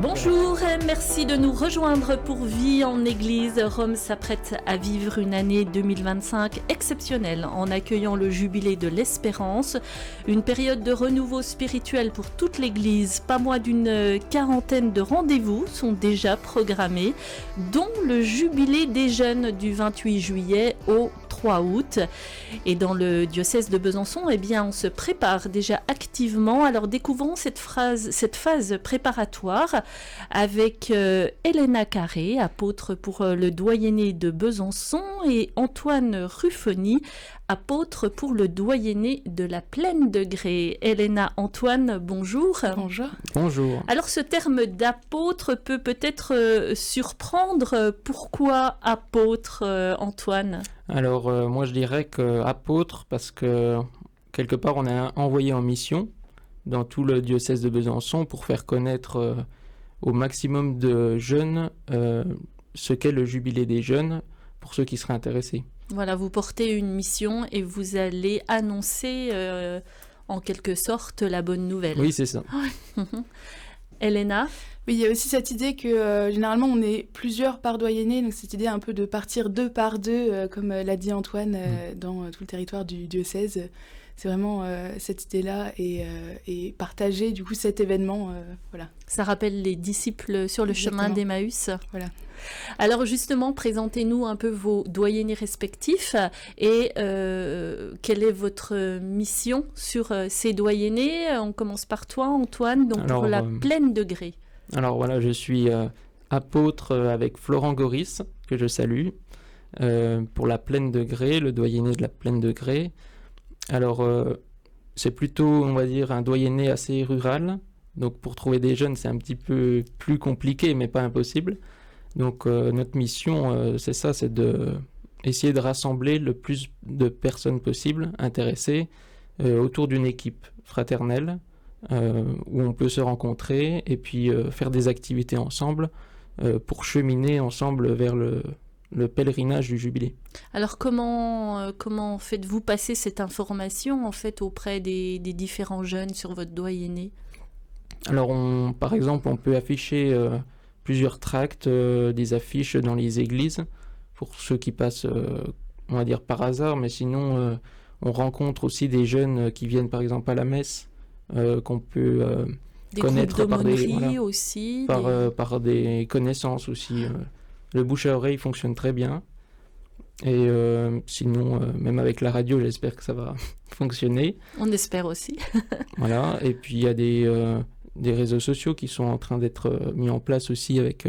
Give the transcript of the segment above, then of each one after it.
Bonjour, merci de nous rejoindre pour Vie en Église. Rome s'apprête à vivre une année 2025 exceptionnelle en accueillant le jubilé de l'Espérance, une période de renouveau spirituel pour toute l'Église. Pas moins d'une quarantaine de rendez-vous sont déjà programmés, dont le jubilé des jeunes du 28 juillet au 3 août. Et dans le diocèse de Besançon, on se prépare déjà activement. Alors découvrons cette phase préparatoire avec Elena Carré, apôtre pour le doyenné de Besançon, et Antoine Ruffoni, apôtre pour le doyenné de la Plaine de Grès. Elena, Antoine, bonjour. Bonjour. Bonjour. Alors ce terme d'apôtre peut peut-être surprendre. Pourquoi apôtre, Antoine ? Alors moi je dirais que apôtre parce que quelque part on est envoyé en mission dans tout le diocèse de Besançon pour faire connaître au maximum de jeunes ce qu'est le jubilé des jeunes pour ceux qui seraient intéressés. Voilà, vous portez une mission et vous allez annoncer en quelque sorte la bonne nouvelle. Oui, c'est ça. Elena ? Oui, il y a aussi cette idée que généralement on est plusieurs par doyenné, donc cette idée un peu de partir deux par deux, comme l'a dit Antoine, dans tout le territoire du diocèse. C'est vraiment cette idée-là et partager du coup cet événement. Voilà. Ça rappelle les disciples sur le chemin d'Emmaüs. Voilà. Alors justement, présentez-nous un peu vos doyennés respectifs et quelle est votre mission sur ces doyennés. On commence par toi, Antoine, donc Alors, pour la Plaine de Grès. Alors voilà, je suis apôtre avec Florent Goris, que je salue, pour la Plaine de Grès, le doyenné de la Plaine de Grès. Alors, c'est plutôt, on va dire, un doyenné assez rural. Donc, pour trouver des jeunes, c'est un petit peu plus compliqué, mais pas impossible. Donc, notre mission, c'est ça, c'est essayer de rassembler le plus de personnes possible intéressées autour d'une équipe fraternelle où on peut se rencontrer et puis faire des activités ensemble pour cheminer ensemble vers le pèlerinage du jubilé. Alors comment faites-vous passer cette information en fait auprès des différents jeunes sur votre doyenné ? Alors par exemple on peut afficher plusieurs tracts, des affiches dans les églises pour ceux qui passent on va dire par hasard, mais sinon on rencontre aussi des jeunes qui viennent par exemple à la messe qu'on peut connaître par aussi, par des connaissances aussi. Le bouche à oreille fonctionne très bien. Et sinon, même avec la radio, j'espère que ça va fonctionner. On espère aussi. Voilà. Et puis, il y a des réseaux sociaux qui sont en train d'être mis en place aussi avec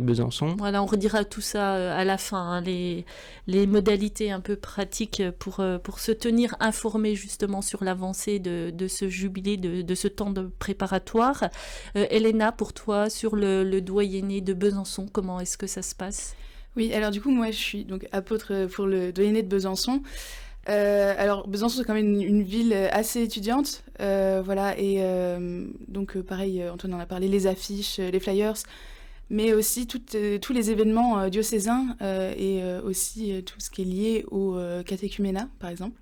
Besançon. Voilà, on redira tout ça à la fin, les modalités un peu pratiques pour se tenir informé justement sur l'avancée de ce jubilé, de ce temps de préparatoire. Elena, pour toi, sur le doyenné de Besançon, comment est-ce que ça se passe ? Oui, alors du coup, moi je suis donc apôtre pour le doyenné de Besançon. Alors Besançon c'est quand même une ville assez étudiante, voilà, et donc pareil, Antoine en a parlé, les affiches, les flyers, mais aussi tous les événements diocésains et aussi tout ce qui est lié au catéchuménat, par exemple.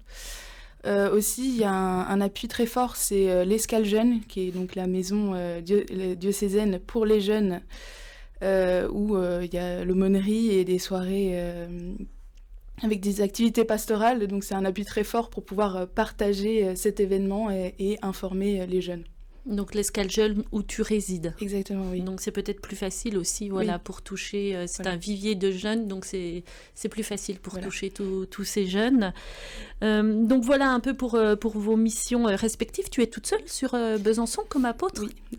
Aussi, il y a un appui très fort, c'est l'Escale Jeune, qui est donc la maison diocésaine pour les jeunes, où il y a l'aumônerie et des soirées avec des activités pastorales. Donc c'est un appui très fort pour pouvoir partager cet événement et informer les jeunes. Donc l'Escale Jeune où tu résides. Exactement, oui. Donc c'est peut-être plus facile aussi, voilà, oui, pour toucher. C'est un vivier de jeunes, donc c'est plus facile pour toucher tous ces jeunes. Donc voilà un peu pour vos missions respectives. Tu es toute seule sur Besançon comme apôtre ? Oui.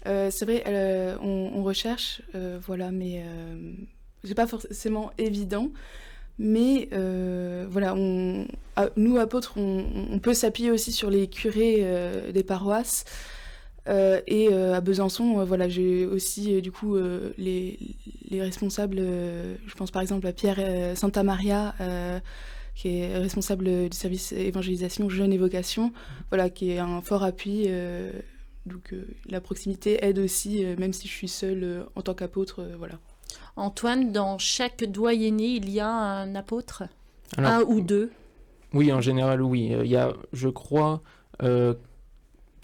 C'est vrai, on recherche, voilà, mais c'est pas forcément évident. Mais voilà, nous apôtres, on peut s'appuyer aussi sur les curés des paroisses. Et à Besançon, voilà, j'ai aussi du coup les responsables. Je pense par exemple à Pierre Santa Maria, qui est responsable du service évangélisation Jeunes et Vocations, voilà, qui est un fort appui. Donc la proximité aide aussi, même si je suis seule en tant qu'apôtre, voilà. Antoine, dans chaque doyenné, il y a un apôtre ? Un ou deux ? Oui, en général, oui. Il y a, je crois,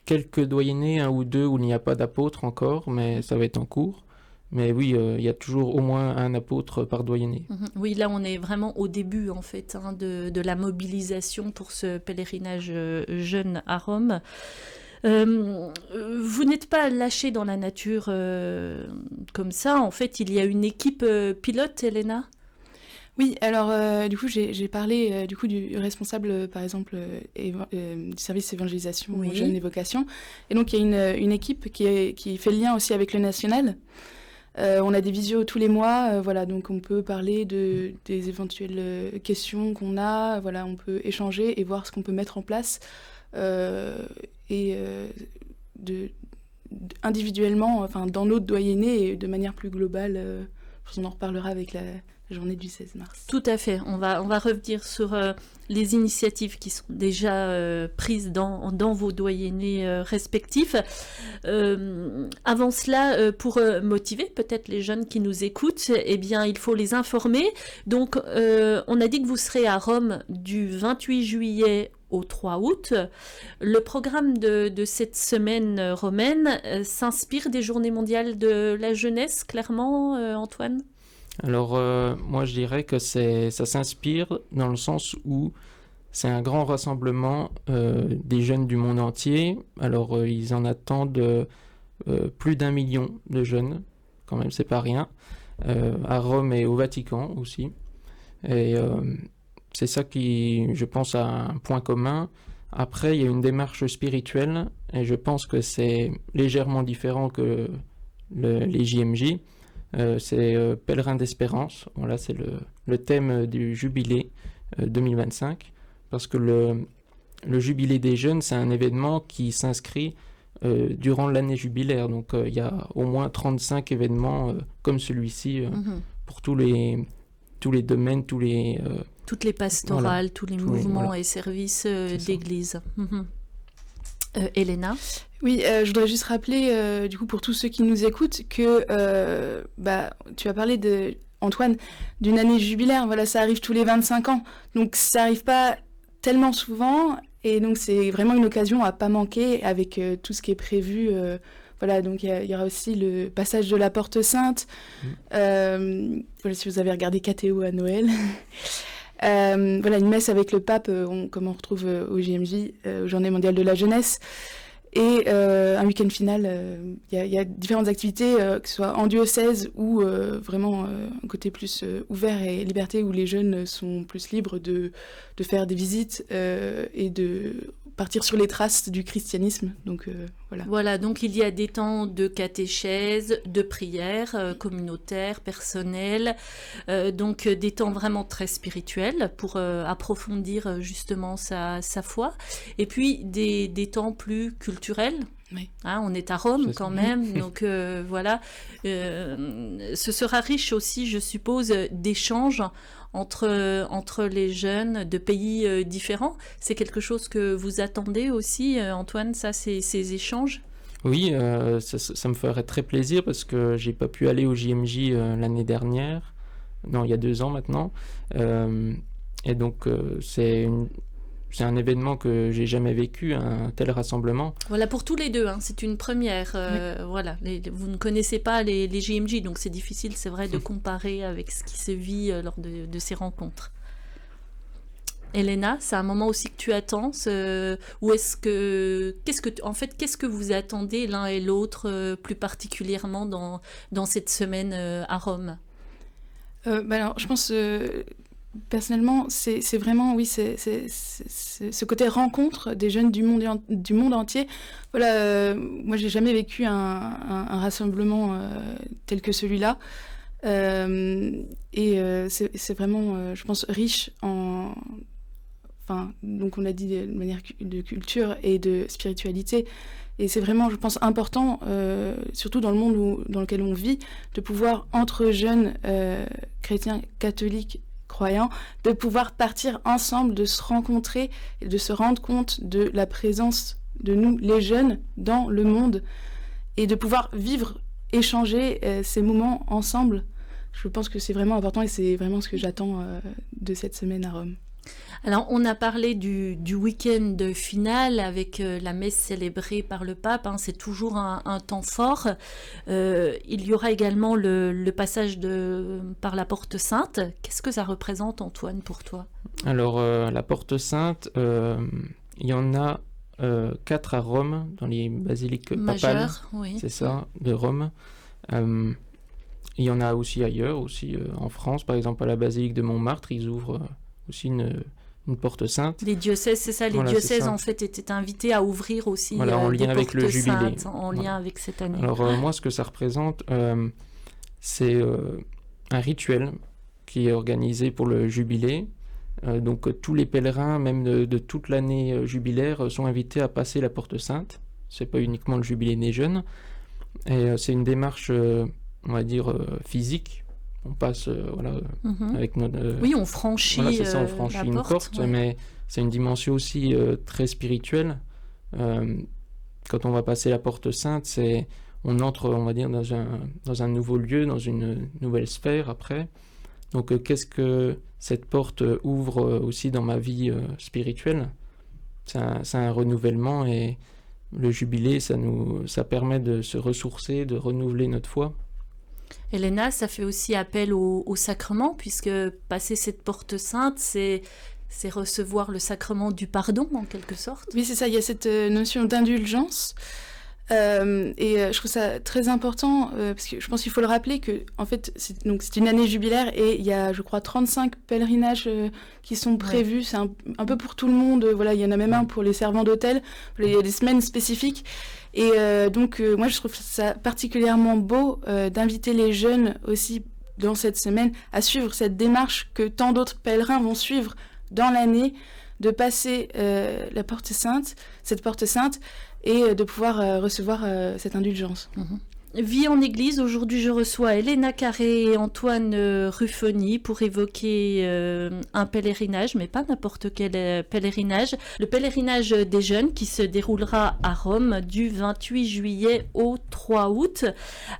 quelques doyennés, un ou deux, où il n'y a pas d'apôtre encore, mais ça va être en cours. Mais oui, il y a toujours au moins un apôtre par doyenné. Oui, là, on est vraiment au début, en fait, de la mobilisation pour ce pèlerinage jeune à Rome. Vous n'êtes pas lâché dans la nature comme ça. En fait, il y a une équipe pilote, Elena ? Oui, alors du coup, j'ai parlé du coup du responsable, par exemple, du service évangélisation jeunes et vocations. Et donc, il y a une équipe qui fait le lien aussi avec le national. On a des visios tous les mois, voilà, donc on peut parler des éventuelles questions qu'on a, voilà, on peut échanger et voir ce qu'on peut mettre en place individuellement, enfin dans notre doyenné et de manière plus globale. On en reparlera avec la journée du 16 mars. Tout à fait. On va revenir sur les initiatives qui sont déjà prises dans vos doyennés respectifs. Avant cela, pour motiver peut-être les jeunes qui nous écoutent, eh bien, il faut les informer. Donc, on a dit que vous serez à Rome du 28 juillet au 3 août. Le programme de cette semaine romaine s'inspire des Journées mondiales de la jeunesse, clairement, Antoine ? Alors, moi, je dirais que ça s'inspire dans le sens où c'est un grand rassemblement des jeunes du monde entier. Alors, ils en attendent plus d'1 million de jeunes, quand même, c'est pas rien, à Rome et au Vatican aussi. Et c'est ça qui, je pense, a un point commun. Après, il y a une démarche spirituelle, et je pense que c'est légèrement différent que les JMJ. C'est Pèlerin d'espérance. Voilà, c'est le thème du jubilé 2025, parce que le jubilé des jeunes, c'est un événement qui s'inscrit durant l'année jubilaire. Donc il y a au moins 35 événements comme celui-ci pour tous les domaines, toutes les pastorales, voilà, tous les mouvements voilà. Et services d'église. Elena ? Oui, je voudrais juste rappeler, du coup, pour tous ceux qui nous écoutent, que tu as parlé, Antoine, d'une année jubilaire. Voilà, ça arrive tous les 25 ans. Donc, ça n'arrive pas tellement souvent. Et donc, c'est vraiment une occasion à ne pas manquer avec tout ce qui est prévu. Voilà, donc il y aura aussi le passage de la Porte Sainte. Voilà, si vous avez regardé KTO à Noël. Voilà, une messe avec le pape, comme on retrouve au JMJ, aux Journées mondiales de la jeunesse. Et un week-end final, il y a différentes activités, que ce soit en diocèse ou vraiment un côté plus ouvert et liberté, où les jeunes sont plus libres de faire des visites et de partir sur les traces du christianisme. Donc voilà. Voilà, donc il y a des temps de catéchèse, de prière communautaire, personnelle, donc des temps vraiment très spirituels pour approfondir justement sa foi, et puis des temps plus culturels. Oui. Hein, on est à Rome quand même, donc voilà. Ce sera riche aussi, je suppose, d'échanges entre les jeunes de pays différents. C'est quelque chose que vous attendez aussi, Antoine, ça, ces échanges ? Oui, ça me ferait très plaisir parce que j'ai pas pu aller au JMJ l'année dernière. Non, il y a 2 ans maintenant. Et donc, c'est un événement que j'ai jamais vécu, un tel rassemblement. Voilà, pour tous les deux, hein, c'est une première. Oui. Voilà, vous ne connaissez pas les JMJ, donc c'est difficile, c'est vrai, de comparer avec ce qui se vit lors de ces rencontres. Elena, c'est un moment aussi que tu attends, ou qu'est-ce que vous attendez l'un et l'autre plus particulièrement dans cette semaine à Rome ? Alors, je pense personnellement, c'est vraiment, oui, c'est ce côté rencontre des jeunes du monde entier. Voilà, moi, j'ai jamais vécu un rassemblement tel que celui-là. C'est vraiment, je pense, riche donc on a dit de manière de culture et de spiritualité. Et c'est vraiment, je pense, important, surtout dans le monde dans lequel on vit, de pouvoir, entre jeunes chrétiens, catholiques, croyants, de pouvoir partir ensemble, de se rencontrer et de se rendre compte de la présence de nous, les jeunes, dans le monde, et de pouvoir vivre, échanger ces moments ensemble. Je pense que c'est vraiment important et c'est vraiment ce que j'attends de cette semaine à Rome. Alors, on a parlé du week-end final avec la messe célébrée par le pape. C'est toujours un temps fort. Il y aura également le passage par la Porte Sainte. Qu'est-ce que ça représente, Antoine, pour toi? Alors, la Porte Sainte, il y en a 4 à Rome, dans les basiliques papales. Majeures, oui. C'est ça, de Rome. Il y en a aussi ailleurs, aussi en France. Par exemple, à la basilique de Montmartre, ils ouvrent aussi une porte sainte. Les diocèses, c'est ça, les diocèses en fait étaient invités à ouvrir aussi en lien avec le jubilé. En lien avec cette année. Alors moi, ce que ça représente, c'est un rituel qui est organisé pour le jubilé. Donc tous les pèlerins, même de toute l'année jubilaire, sont invités à passer la porte sainte. C'est pas uniquement le jubilé des jeunes. Et c'est une démarche, on va dire, physique. On passe avec notre... oui, on franchit, c'est ça, on franchit une porte, mais c'est une dimension aussi très spirituelle. Quand on va passer la porte sainte, on entre, on va dire, dans un nouveau lieu, dans une nouvelle sphère après. Donc qu'est-ce que cette porte ouvre aussi dans ma vie spirituelle? C'est un renouvellement, et le jubilé, ça permet de se ressourcer, de renouveler notre foi. Elena, ça fait aussi appel au sacrement, puisque passer cette porte sainte, c'est recevoir le sacrement du pardon, en quelque sorte. Oui, c'est ça, il y a cette notion d'indulgence. Je trouve ça très important, parce que je pense qu'il faut le rappeler que, en fait, c'est une année jubilaire, et il y a, je crois, 35 pèlerinages qui sont prévus. Ouais. C'est un peu pour tout le monde. Voilà, il y en a même un pour les servants d'hôtel. Il y a des semaines spécifiques. Et moi, je trouve ça particulièrement beau d'inviter les jeunes aussi dans cette semaine à suivre cette démarche que tant d'autres pèlerins vont suivre dans l'année, de passer cette porte sainte, et de pouvoir recevoir cette indulgence. Vie en Église, aujourd'hui je reçois Elena Carré et Antoine Ruffoni pour évoquer un pèlerinage, mais pas n'importe quel pèlerinage, le pèlerinage des jeunes qui se déroulera à Rome du 28 juillet au 3 août.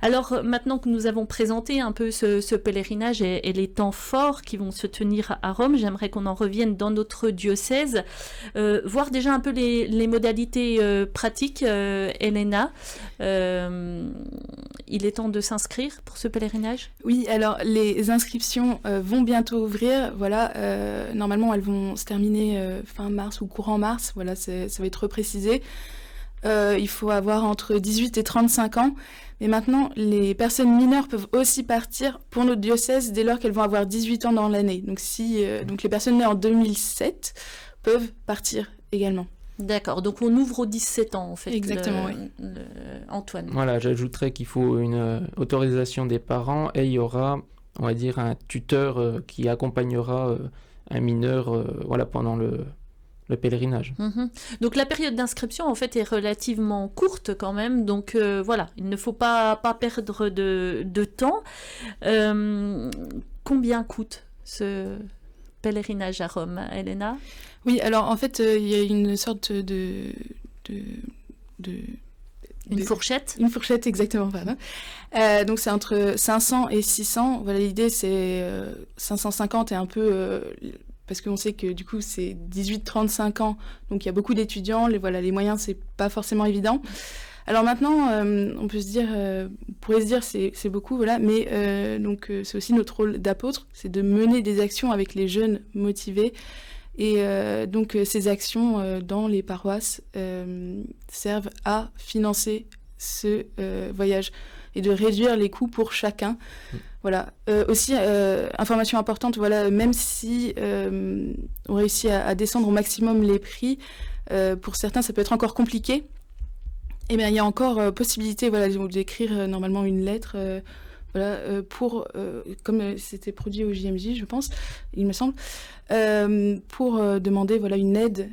Alors maintenant que nous avons présenté un peu ce pèlerinage et les temps forts qui vont se tenir à Rome, j'aimerais qu'on en revienne dans notre diocèse, voir déjà un peu les modalités pratiques, Elena. Il est temps de s'inscrire pour ce pèlerinage? Oui, alors les inscriptions vont bientôt ouvrir. Voilà, normalement elles vont se terminer fin mars ou courant mars. Voilà, ça va être reprécisé. Il faut avoir entre 18 et 35 ans. Mais maintenant, les personnes mineures peuvent aussi partir pour notre diocèse dès lors qu'elles vont avoir 18 ans dans l'année. Donc, donc les personnes nées en 2007 peuvent partir également. D'accord, donc on ouvre aux 17 ans en fait. Exactement, oui. Antoine. Voilà, j'ajouterais qu'il faut une autorisation des parents, et il y aura, on va dire, un tuteur qui accompagnera un mineur pendant le pèlerinage. Donc la période d'inscription en fait est relativement courte quand même, donc il ne faut pas perdre de temps. Combien coûte ce pèlerinage à Rome, Elena? Oui, alors en fait, il y a une sorte de une fourchette. Une fourchette, exactement, pardon. Donc c'est entre 500 et 600. Voilà, l'idée c'est 550 et un peu... parce qu'on sait que du coup c'est 18-35 ans, donc il y a beaucoup d'étudiants, les moyens c'est pas forcément évident. Alors maintenant, on pourrait se dire c'est beaucoup, voilà, mais c'est aussi notre rôle d'apôtre, c'est de mener des actions avec les jeunes motivés. Et donc ces actions dans les paroisses servent à financer ce voyage et de réduire les coûts pour chacun. Voilà. Aussi, information importante, voilà, même si on réussit à descendre au maximum les prix, pour certains ça peut être encore compliqué. Eh bien, il y a encore possibilité, d'écrire normalement une lettre. Pour, comme c'était produit au JMJ, je pense, il me semble, pour demander une aide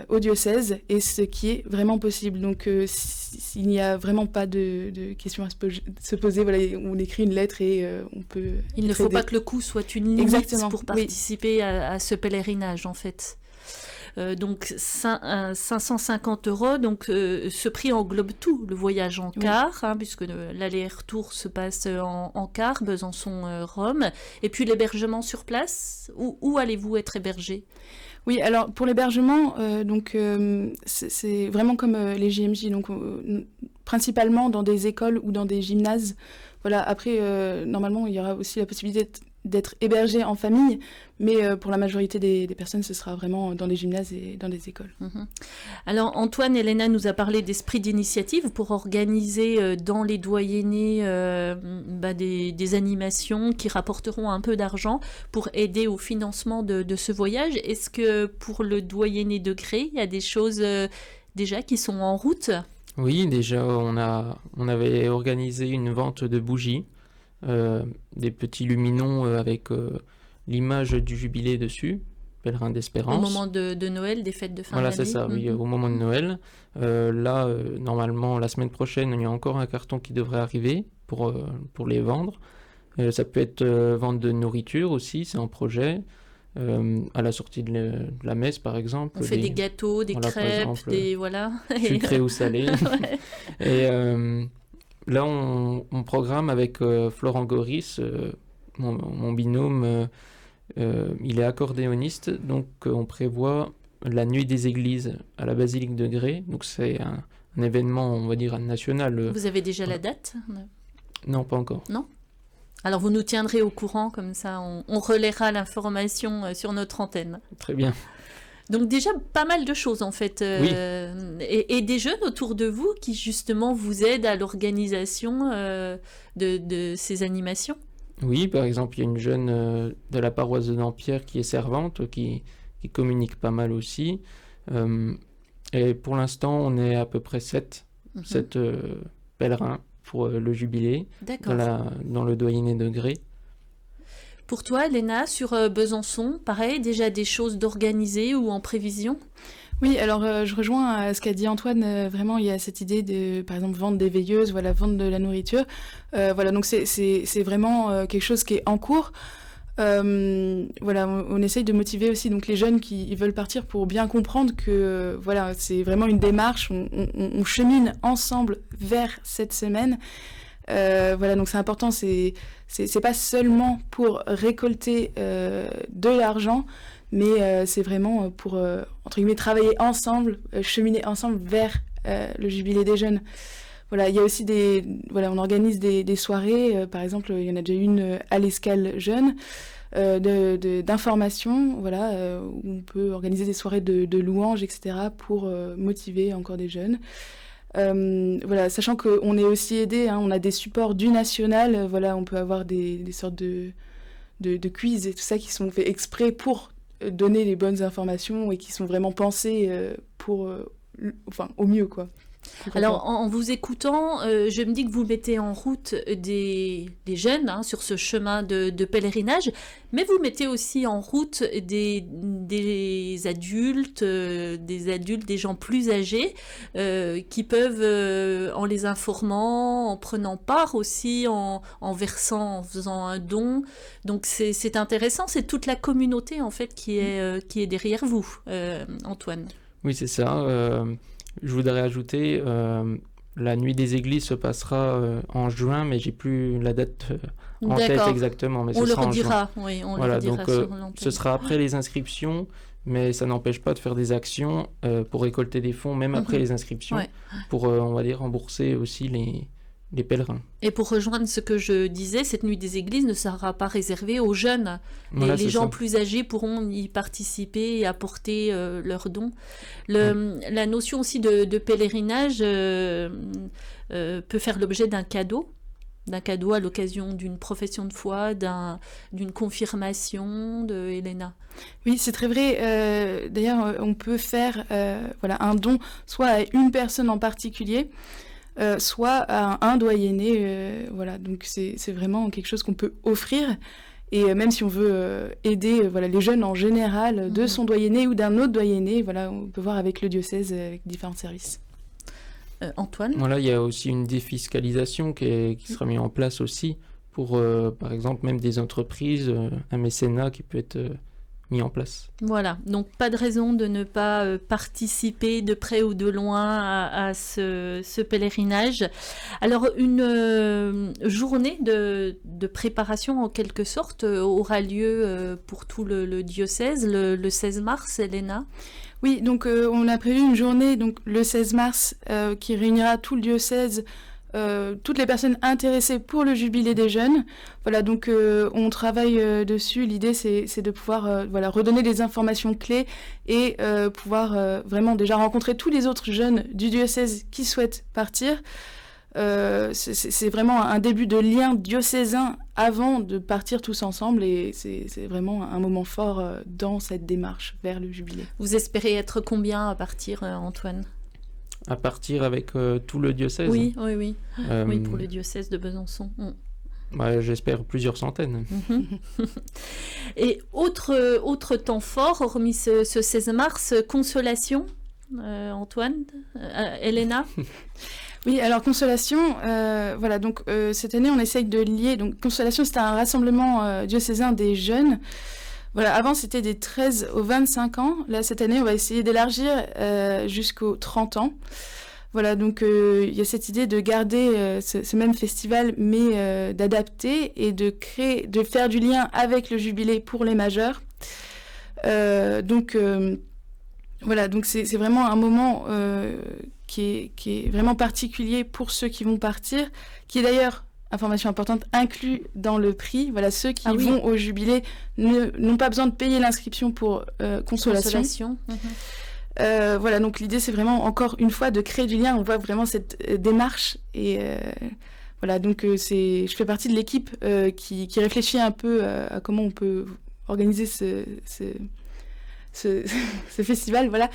au diocèse, et ce qui est vraiment possible. Donc, il n'y a vraiment pas de questions à se poser. On écrit une lettre et on peut... Il ne faut pas que le coût soit une limite. Exactement, pour participer à ce pèlerinage, en fait. donc 550 €. Donc ce prix englobe tout, le voyage en car, puisque l'aller-retour se passe en car, Besançon-Rome, et puis l'hébergement sur place. Où allez-vous être hébergé ? Oui, alors pour l'hébergement, c'est vraiment comme les JMJ, donc principalement dans des écoles ou dans des gymnases. Voilà, après, normalement, il y aura aussi la possibilité d'être hébergé en famille, mais pour la majorité des personnes, ce sera vraiment dans des gymnases et dans des écoles. Alors, Antoine, Elena nous a parlé d'esprit d'initiative pour organiser dans les doyennés des animations qui rapporteront un peu d'argent pour aider au financement de ce voyage. Est-ce que pour le doyenné de Gré, il y a des choses déjà qui sont en route ? Oui, déjà, on avait organisé une vente de bougies, des petits luminons avec l'image du jubilé dessus, pèlerin d'espérance. Au moment de Noël, des fêtes de fin d'année. Voilà, c'est ça, oui, au moment de Noël. Normalement, la semaine prochaine, il y a encore un carton qui devrait arriver pour les vendre. Ça peut être vente de nourriture aussi, c'est un projet. À la sortie de la messe, par exemple. On fait des gâteaux, des crêpes, des... Voilà. Sucrés ou salés. Ouais. Et là, on programme avec Florent Goris, mon binôme, il est accordéoniste, donc on prévoit la nuit des églises à la basilique de Gré. Donc c'est un événement, on va dire, national. Vous avez déjà la date ? Non, pas encore. Non ? Alors vous nous tiendrez au courant, comme ça on relaiera l'information sur notre antenne. Très bien. Donc déjà pas mal de choses en fait, Oui. et des jeunes autour de vous qui justement vous aident à l'organisation de ces animations. Oui, par exemple, il y a une jeune de la paroisse de Dampierre qui est servante, qui communique pas mal aussi. Et pour l'instant, on est à peu près 7 pèlerins pour le jubilé, dans le doyenné de Gré. Pour toi, Léna, sur Besançon, pareil, déjà des choses d'organiser ou en prévision ? Oui, alors je rejoins ce qu'a dit Antoine. Vraiment, il y a cette idée de, par exemple, vendre des veilleuses, voilà, vendre de la nourriture. Voilà, donc c'est vraiment quelque chose qui est en cours. Voilà, on essaye de motiver aussi donc les jeunes qui veulent partir pour bien comprendre que voilà, c'est vraiment une démarche. On chemine ensemble vers cette semaine. Voilà, donc c'est important. C'est pas seulement pour récolter de l'argent, mais c'est vraiment pour entre guillemets travailler ensemble, cheminer ensemble vers le jubilé des jeunes. Voilà, il y a aussi on organise des soirées, par exemple, il y en a déjà une à l'Escale Jeune, d'information, voilà, où on peut organiser des soirées de louanges, etc., pour motiver encore des jeunes. Voilà, sachant qu'on est aussi aidé, on a des supports du national, voilà, on peut avoir des sortes de quiz et tout ça qui sont faits exprès pour donner les bonnes informations et qui sont vraiment pensés au mieux, quoi. Alors, en vous écoutant, je me dis que vous mettez en route des jeunes sur ce chemin de pèlerinage, mais vous mettez aussi en route des adultes, des gens plus âgés, qui peuvent, en les informant, en prenant part aussi, en versant, en faisant un don. Donc, c'est intéressant, c'est toute la communauté, en fait, qui est derrière vous, Antoine. Oui, c'est ça. Je voudrais ajouter, la nuit des églises se passera en juin, mais j'ai plus la date en tête exactement. Mais on le sera redira, oui, on le redira sur l'antenne. Ce sera après les inscriptions, mais ça n'empêche pas de faire des actions pour récolter des fonds, même après les inscriptions, pour, on va dire, rembourser aussi les pèlerins. Et pour rejoindre ce que je disais, cette nuit des églises ne sera pas réservée aux jeunes. Voilà, les gens plus âgés pourront y participer et apporter leurs dons. La notion aussi de pèlerinage peut faire l'objet d'un cadeau à l'occasion d'une profession de foi, d'une confirmation de Elena. Oui, c'est très vrai. D'ailleurs, on peut faire un don soit à une personne en particulier, soit à un doyenné. Voilà, donc c'est vraiment quelque chose qu'on peut offrir. Et même si on veut aider les jeunes en général de son doyenné ou d'un autre doyenné, voilà, on peut voir avec le diocèse, avec différents services. Antoine ? Voilà, il y a aussi une défiscalisation qui sera mise en place aussi pour, par exemple, même des entreprises, un mécénat qui peut être mis en place. Voilà, donc pas de raison de ne pas participer de près ou de loin à ce pèlerinage. Alors, une journée de préparation en quelque sorte aura lieu pour tout le diocèse le 16 mars, Elena. Oui, donc on a prévu une journée donc, le 16 mars qui réunira tout le diocèse, toutes les personnes intéressées pour le jubilé des jeunes. Voilà, donc on travaille dessus. L'idée, c'est de pouvoir redonner des informations clés et pouvoir vraiment déjà rencontrer tous les autres jeunes du diocèse qui souhaitent partir. C'est vraiment un début de lien diocésain avant de partir tous ensemble et c'est vraiment un moment fort dans cette démarche vers le jubilé. Vous espérez être combien à partir, Antoine ? À partir avec tout le diocèse? Oui, pour le diocèse de Besançon. J'espère plusieurs centaines. Et autre temps fort, hormis ce 16 mars, consolation, Antoine, Elena. Oui, alors Consolation, donc cette année on essaye de lier, donc Consolation c'était un rassemblement diocésain des jeunes. Voilà, avant c'était des 13 aux 25 ans. Là, cette année, on va essayer d'élargir jusqu'aux 30 ans. Voilà, donc il y a cette idée de garder ce même festival, mais d'adapter et de faire du lien avec le jubilé pour les majeurs. Donc c'est vraiment un moment qui est vraiment particulier pour ceux qui vont partir, qui est d'ailleurs, information importante, inclus dans le prix. Voilà, ceux qui vont au jubilé n'ont pas besoin de payer l'inscription pour Consolation. Voilà, donc l'idée c'est vraiment encore une fois de créer du lien. On voit vraiment cette démarche et voilà, donc je fais partie de l'équipe qui réfléchit un peu à comment on peut organiser ce festival, voilà.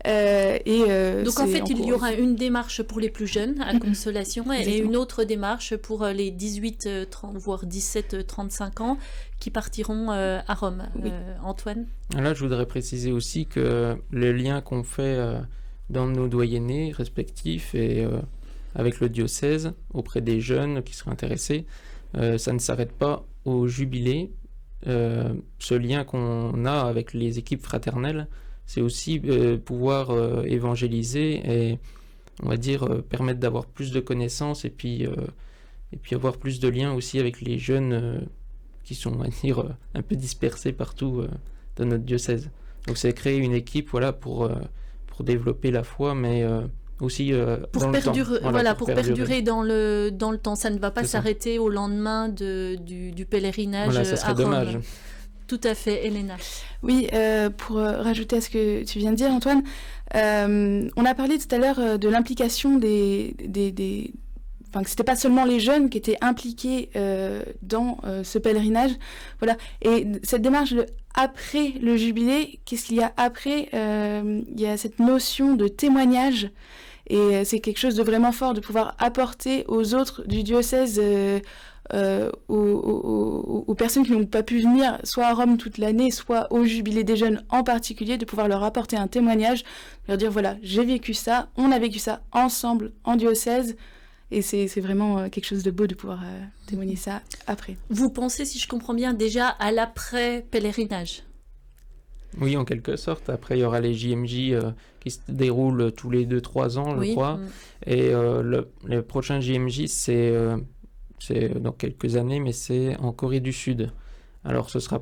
Donc en fait, il y aura une démarche pour les plus jeunes à Consolation et une autre démarche pour les 18, 30, voire 17, 35 ans qui partiront à Rome. Oui. Antoine ? Là, je voudrais préciser aussi que le lien qu'on fait dans nos doyennés respectifs et avec le diocèse auprès des jeunes qui seraient intéressés, ça ne s'arrête pas au jubilé. Ce lien qu'on a avec les équipes fraternelles, c'est aussi pouvoir évangéliser et on va dire permettre d'avoir plus de connaissances et puis avoir plus de liens aussi avec les jeunes qui sont, on va dire, un peu dispersés partout dans notre diocèse. Donc c'est créer une équipe pour développer la foi, mais aussi pour perdurer, pour perdurer dans le temps. Ça ne va pas C'est ça. s'arrêter au lendemain du pèlerinage Voilà, ça serait à Rome. dommage. Tout à fait, Elena. Oui, pour rajouter à ce que tu viens de dire, Antoine, on a parlé tout à l'heure de l'implication Enfin, que c'était pas seulement les jeunes qui étaient impliqués dans ce pèlerinage, voilà. Et cette démarche après le jubilé, qu'est-ce qu'il y a après ? Il y a cette notion de témoignage, et c'est quelque chose de vraiment fort de pouvoir apporter aux autres du diocèse, aux personnes qui n'ont pas pu venir, soit à Rome toute l'année, soit au jubilé des jeunes en particulier, de pouvoir leur apporter un témoignage, leur dire voilà, j'ai vécu ça, on a vécu ça ensemble en diocèse. Et c'est vraiment quelque chose de beau de pouvoir témoigner ça après. Vous pensez, si je comprends bien, déjà à l'après-pèlerinage ? Oui, en quelque sorte. Après, il y aura les JMJ qui se déroulent tous les 2-3 ans, je crois. Et le prochain JMJ, c'est dans quelques années, mais c'est en Corée du Sud. Alors, ce sera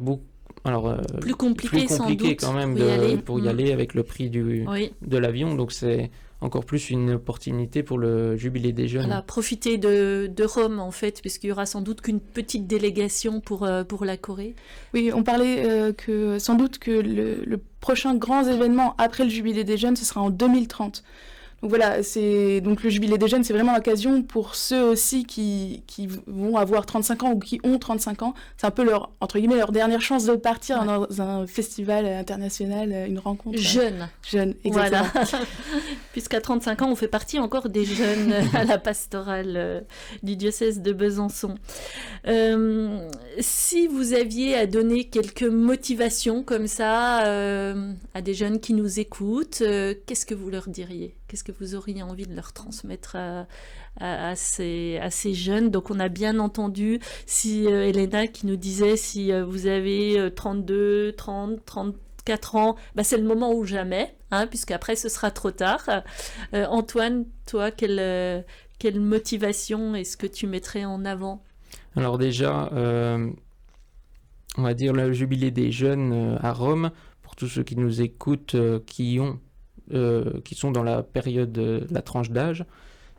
plus compliqué sans doute quand même pour y aller avec le prix de l'avion. Donc, c'est encore plus une opportunité pour le jubilé des jeunes. Voilà, profiter de Rome en fait, puisqu'il y aura sans doute qu'une petite délégation pour la Corée. Oui, on parlait que sans doute que le prochain grand événement après le jubilé des jeunes, ce sera en 2030. Donc voilà, donc le jubilé des jeunes, c'est vraiment l'occasion pour ceux aussi qui vont avoir 35 ans ou qui ont 35 ans. C'est un peu entre guillemets, leur dernière chance de partir dans un festival international, une rencontre. Jeune, exactement. Voilà. Puisqu'à 35 ans, on fait partie encore des jeunes à la pastorale du diocèse de Besançon. Si vous aviez à donner quelques motivations comme ça à des jeunes qui nous écoutent, qu'est-ce que vous leur diriez ? Qu'est-ce que vous auriez envie de leur transmettre à ces jeunes? Donc on a bien entendu, si Elena qui nous disait, si vous avez 32, 30, 34 ans, c'est le moment ou jamais, puisqu'après ce sera trop tard. Antoine, toi, quelle motivation est-ce que tu mettrais en avant? Alors déjà, on va dire le jubilé des jeunes à Rome, pour tous ceux qui nous écoutent, qui sont dans la période, la tranche d'âge.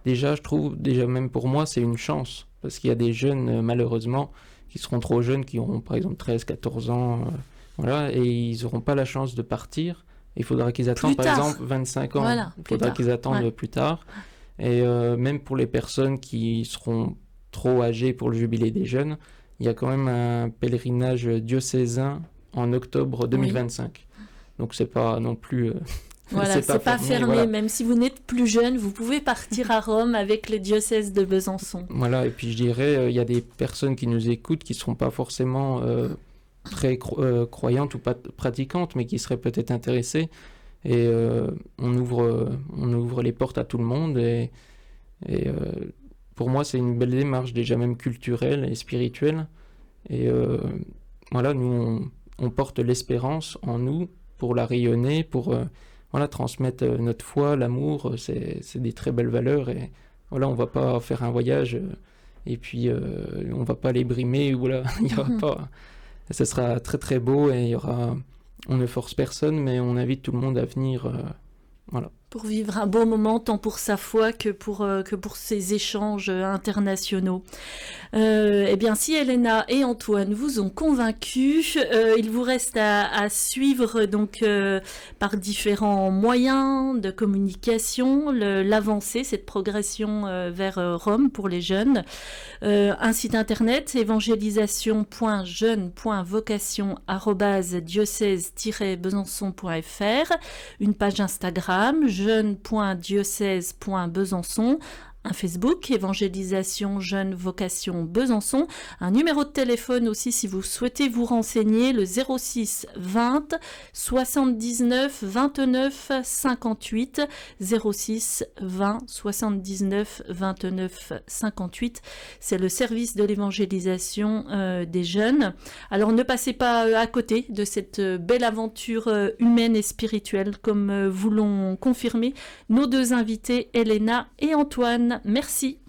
Déjà, je trouve, même pour moi, c'est une chance, parce qu'il y a des jeunes, malheureusement, qui seront trop jeunes, qui auront par exemple 13, 14 ans, voilà, et ils n'auront pas la chance de partir. Il faudra qu'ils attendent, par exemple, 25 ans. Voilà, il faudra qu'ils attendent plus tard. Et même pour les personnes qui seront trop âgées pour le jubilé des jeunes, il y a quand même un pèlerinage diocésain en octobre 2025. Oui. Donc c'est pas non plus... Voilà, c'est pas fermé. Voilà. Même si vous n'êtes plus jeune, vous pouvez partir à Rome avec le diocèse de Besançon. Voilà, et puis je dirais, il y a des personnes qui nous écoutent qui ne seront pas forcément très croyantes ou pas pratiquantes, mais qui seraient peut-être intéressées. Et on ouvre les portes à tout le monde. Et pour moi, c'est une belle démarche, déjà même culturelle et spirituelle. Et voilà, nous, on porte l'espérance en nous pour la rayonner, pour transmettre notre foi, l'amour. C'est des très belles valeurs. Et voilà, on ne va pas faire un voyage et puis on ne va pas les brimer. Voilà, il y aura pas... Ce sera très très beau et il y aura... On ne force personne, mais on invite tout le monde à venir. Voilà. Pour vivre un beau moment, tant pour sa foi que pour ces échanges internationaux. Eh bien, si Elena et Antoine vous ont convaincu, il vous reste à suivre donc par différents moyens de communication l'avancée, cette progression vers Rome pour les jeunes. Un site internet, évangélisation.jeune.vocation@diocèse-besançon.fr, une page Instagram, jeune.diocèse.besançon, un Facebook, évangélisation jeune vocation Besançon, un numéro de téléphone aussi si vous souhaitez vous renseigner, le 06 20 79 29 58, 06 20 79 29 58, c'est le service de l'évangélisation des jeunes. Alors ne passez pas à côté de cette belle aventure humaine et spirituelle, comme vous l'ont confirmé nos deux invités, Elena et Antoine. Merci.